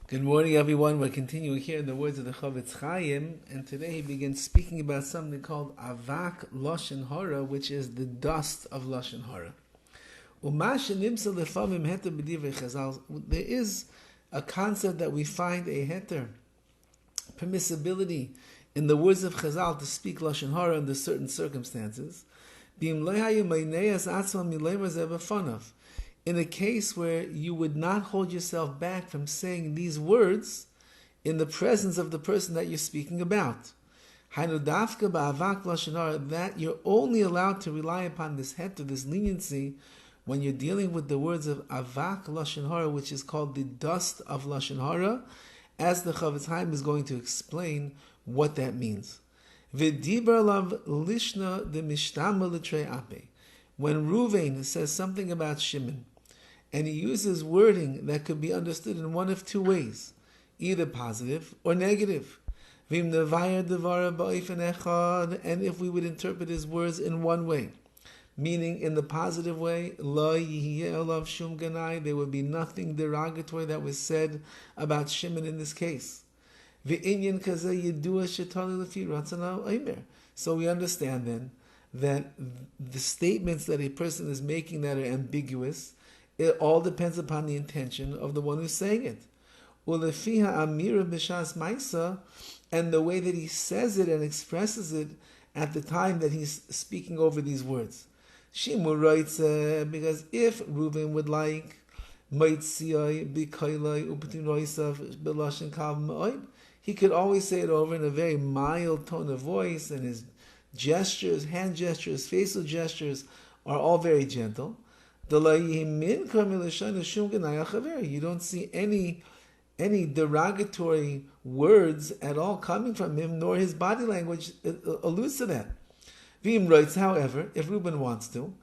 Good morning, everyone. We're continuing here in the words of the CHOFETZ CHAIM, and today he begins speaking about something called Avak Lashon HaRa, which is the dust of Lashon HaRa. There is a concept that we find a heter, permissibility in the words of Chazal to speak Lashon HaRa under certain circumstances. In a case where you would not hold yourself back from saying these words in the presence of the person that you're speaking about. That you're only allowed to rely upon this heter, this leniency, when you're dealing with the words of Avak Lashon HaRa, which is called the dust of Lashon HaRa, as the CHOFETZ CHAIM is going to explain what that means. When Reuven says something about Shimon, and he uses wording that could be understood in one of two ways, either positive or negative. And if we would interpret his words in one way, meaning in the positive way, there would be nothing derogatory that was said about Shimon in this case. So we understand then that the statements that a person is making that are ambiguous, it all depends upon the intention of the one who's saying it. And the way that he says it and expresses it at the time that he's speaking over these words. Because if Reuven would like, he could always say it over in a very mild tone of voice, and his gestures, hand gestures, facial gestures are all very gentle. You don't see any derogatory words at all coming from him, nor his body language alludes to that. However, if Reuben wants to,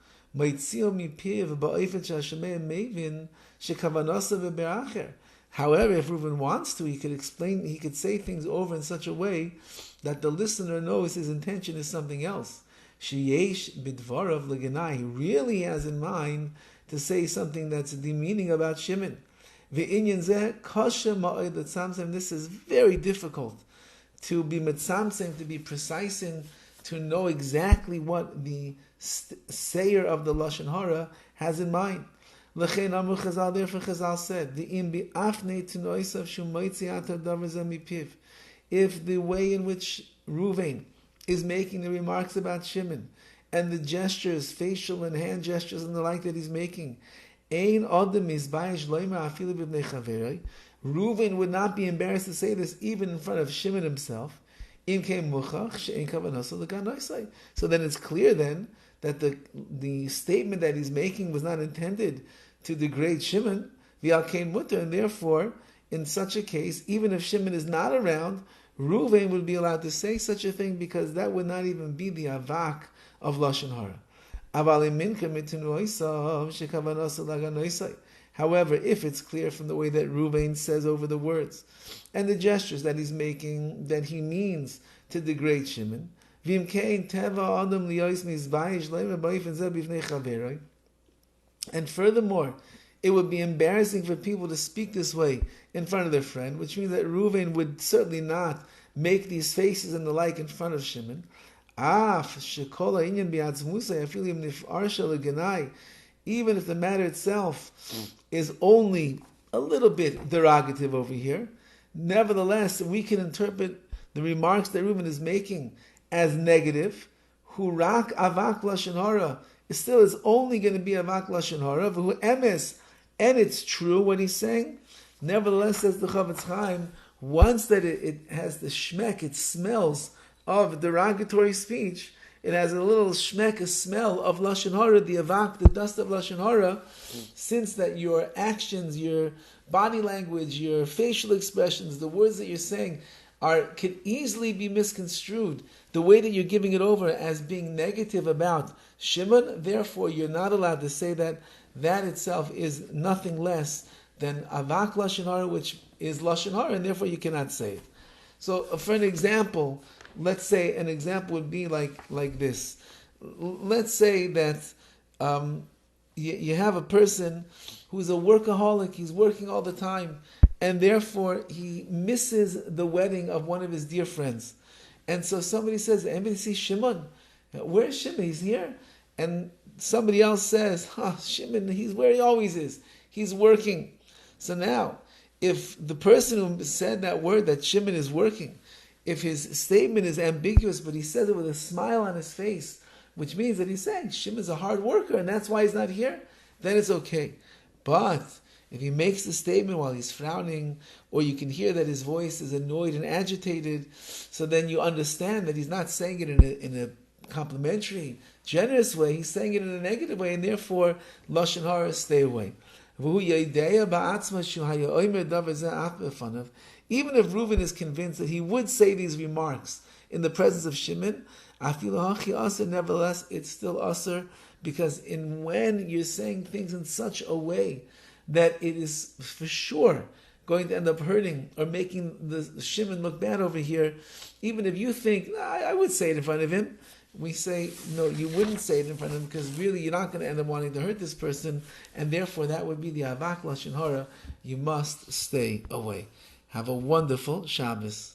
however, if Reuben wants to, he could say things over in such a way that the listener knows his intention is something else. He really has in mind to say something that's demeaning about Shimon. This is very difficult to be mitzamsem, to be precise in, to know exactly what the sayer of the Lashon HaRa has in mind. Therefore Chazal said, if the way in which Reuven is making the remarks about Shimon, and the gestures, facial and hand gestures and the like that he's making, Reuven would not be embarrassed to say this even in front of Shimon himself. So then it's clear then that the statement that he's making was not intended to degrade Shimon, and therefore, in such a case, even if Shimon is not around, Reuven would be allowed to say such a thing, because that would not even be the avak of Lashon HaRa. However, if it's clear from the way that Reuven says over the words and the gestures that he's making that he means to degrade Shimon, and furthermore, it would be embarrassing for people to speak this way in front of their friend, which means that Reuven would certainly not make these faces and the like in front of Shimon. Even if the matter itself is only a little bit derogative over here, nevertheless, we can interpret the remarks that Reuven is making as negative. Hurak avak lashon hara still is only going to be avak lashon hara. V'hu emes, and it's true what he's saying. Nevertheless, says the CHOFETZ CHAIM, once that it has the shmek, it smells of derogatory speech, it has a little shmek, a smell of Lashon HaRa, the avak, the dust of Lashon HaRa, since that your actions, your body language, your facial expressions, the words that you're saying could easily be misconstrued, the way that you're giving it over as being negative about Shimon, therefore you're not allowed to say that. That itself is nothing less than avak Lashon HaRa, which is Lashon HaRa, and therefore you cannot say it. So for an example, let's say an example would be like this. Let's say that you have a person who's a workaholic, he's working all the time, and therefore he misses the wedding of one of his dear friends. And so somebody says, anybody see Shimon? Where's Shimon? He's here. And somebody else says, Shimon, he's where he always is. He's working. So now, if the person who said that word, that Shimon is working, if his statement is ambiguous, but he says it with a smile on his face, which means that he's saying Shimon's a hard worker and that's why he's not here, then it's okay. But if he makes the statement while he's frowning, or you can hear that his voice is annoyed and agitated, so then you understand that he's not saying it in a complimentary, generous way, he's saying it in a negative way, and therefore, Lashon HaRa, stay away. Even if Reuven is convinced that he would say these remarks in the presence of Shimon, nevertheless, it's still asur, because when you're saying things in such a way that it is for sure going to end up hurting or making the Shimon look bad over here, even if you think, I would say it in front of him, we say, no, you wouldn't say it in front of him, because really you're not going to end up wanting to hurt this person, and therefore that would be the Avak Lashon HaRa. You must stay away. Have a wonderful Shabbos.